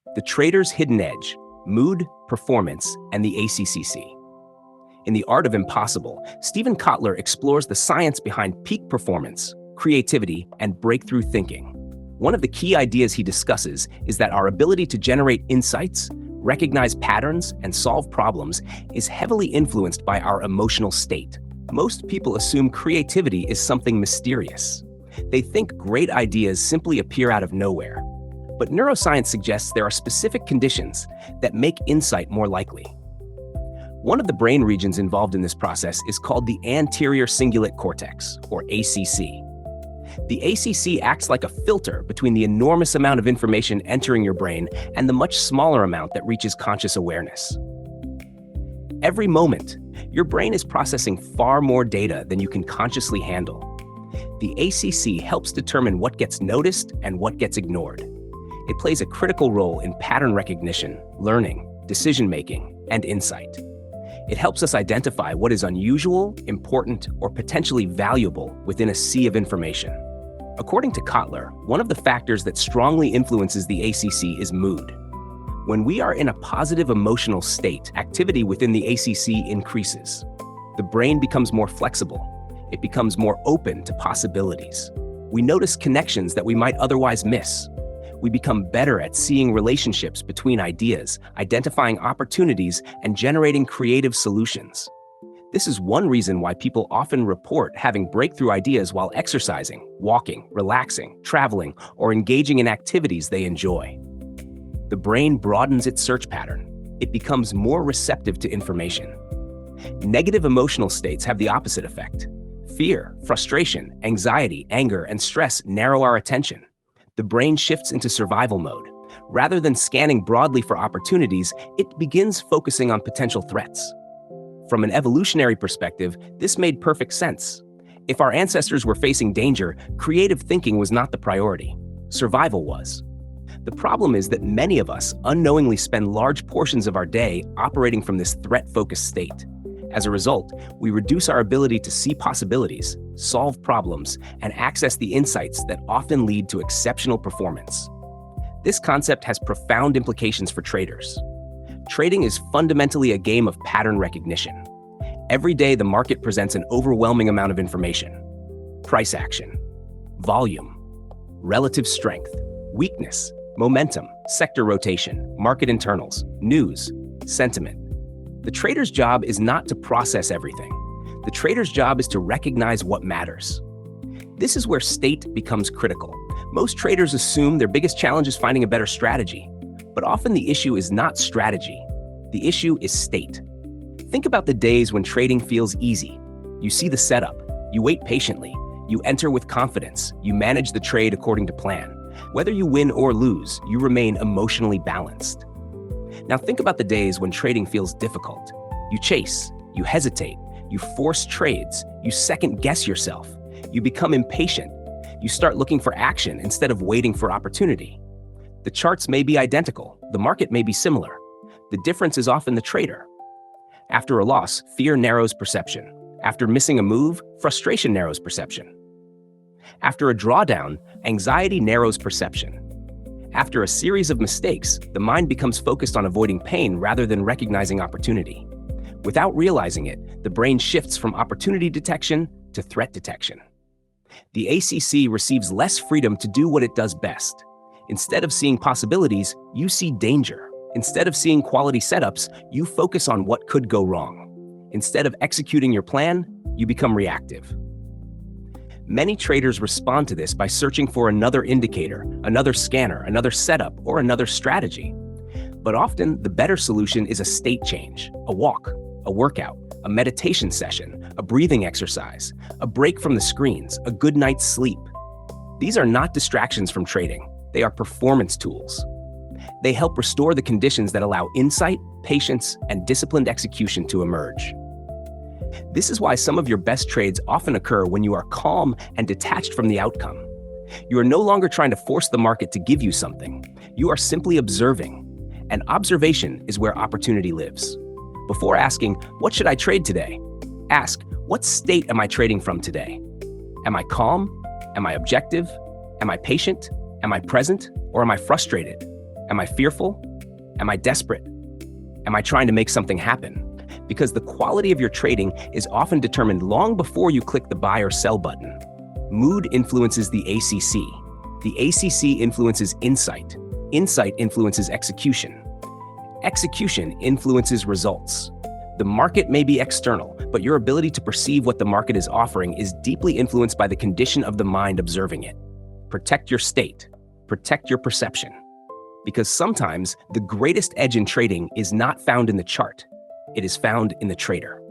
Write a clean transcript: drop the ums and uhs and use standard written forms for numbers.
The Trader's Hidden Edge: Mood, Performance, and the ACCC. In The Art of Impossible, Steven Kotler explores the science behind peak performance, creativity, and breakthrough thinking. One of the key ideas he discusses is that our ability to generate insights, recognize patterns, and solve problems is heavily influenced by our emotional state. Most people assume creativity is something mysterious. They think great ideas simply appear out of nowhere. But neuroscience suggests there are specific conditions that make insight more likely. One of the brain regions involved in this process is called the Anterior Cingulate Cortex, or ACC. The ACC acts like a filter between the enormous amount of information entering your brain and the much smaller amount that reaches conscious awareness. Every moment, your brain is processing far more data than you can consciously handle. The ACC helps determine what gets noticed and what gets ignored. It plays a critical role in pattern recognition, learning, decision-making, and insight. It helps us identify what is unusual, important, or potentially valuable within a sea of information. According to Kotler, one of the factors that strongly influences the ACC is mood. When we are in a positive emotional state, activity within the ACC increases. The brain becomes more flexible. It becomes more open to possibilities. We notice connections that we might otherwise miss. We become better at seeing relationships between ideas, identifying opportunities, and generating creative solutions. This is one reason why people often report having breakthrough ideas while exercising, walking, relaxing, traveling, or engaging in activities they enjoy. The brain broadens its search pattern. It becomes more receptive to information. Negative emotional states have the opposite effect. Fear, frustration, anxiety, anger, and stress narrow our attention. The brain shifts into survival mode. Rather than scanning broadly for opportunities, it begins focusing on potential threats. From an evolutionary perspective, this made perfect sense. If our ancestors were facing danger, creative thinking was not the priority. Survival was. The problem is that many of us unknowingly spend large portions of our day operating from this threat-focused state. As a result, we reduce our ability to see possibilities, solve problems, and access the insights that often lead to exceptional performance. This concept has profound implications for traders. Trading is fundamentally a game of pattern recognition. Every day, the market presents an overwhelming amount of information. Price action, volume, relative strength, weakness, momentum, sector rotation, market internals, news, sentiment. The trader's job is not to process everything. The trader's job is to recognize what matters. This is where state becomes critical. Most traders assume their biggest challenge is finding a better strategy, but often the issue is not strategy. The issue is state. Think about the days when trading feels easy. You see the setup, you wait patiently, you enter with confidence, you manage the trade according to plan. Whether you win or lose, you remain emotionally balanced. Now think about the days when trading feels difficult. You chase, you hesitate, you force trades, you second-guess yourself, you become impatient, you start looking for action instead of waiting for opportunity. The charts may be identical, the market may be similar. The difference is often the trader. After a loss, fear narrows perception. After missing a move, frustration narrows perception. After a drawdown, anxiety narrows perception. After a series of mistakes, the mind becomes focused on avoiding pain rather than recognizing opportunity. Without realizing it, the brain shifts from opportunity detection to threat detection. The ACC receives less freedom to do what it does best. Instead of seeing possibilities, you see danger. Instead of seeing quality setups, you focus on what could go wrong. Instead of executing your plan, you become reactive. Many traders respond to this by searching for another indicator, another scanner, another setup, or another strategy. But often, the better solution is a state change, a walk, a workout, a meditation session, a breathing exercise, a break from the screens, a good night's sleep. These are not distractions from trading. They are performance tools. They help restore the conditions that allow insight, patience, and disciplined execution to emerge. This is why some of your best trades often occur when you are calm and detached from the outcome. You are no longer trying to force the market to give you something. You are simply observing. And observation is where opportunity lives. Before asking, what should I trade today? Ask, what state am I trading from today? Am I calm? Am I objective? Am I patient? Am I present? Or am I frustrated? Am I fearful? Am I desperate? Am I trying to make something happen? Because the quality of your trading is often determined long before you click the buy or sell button. Mood influences the ACC. The ACC influences insight. Insight influences execution. Execution influences results. The market may be external, but your ability to perceive what the market is offering is deeply influenced by the condition of the mind observing it. Protect your state. Protect your perception. Because sometimes the greatest edge in trading is not found in the chart. It is found in the trader.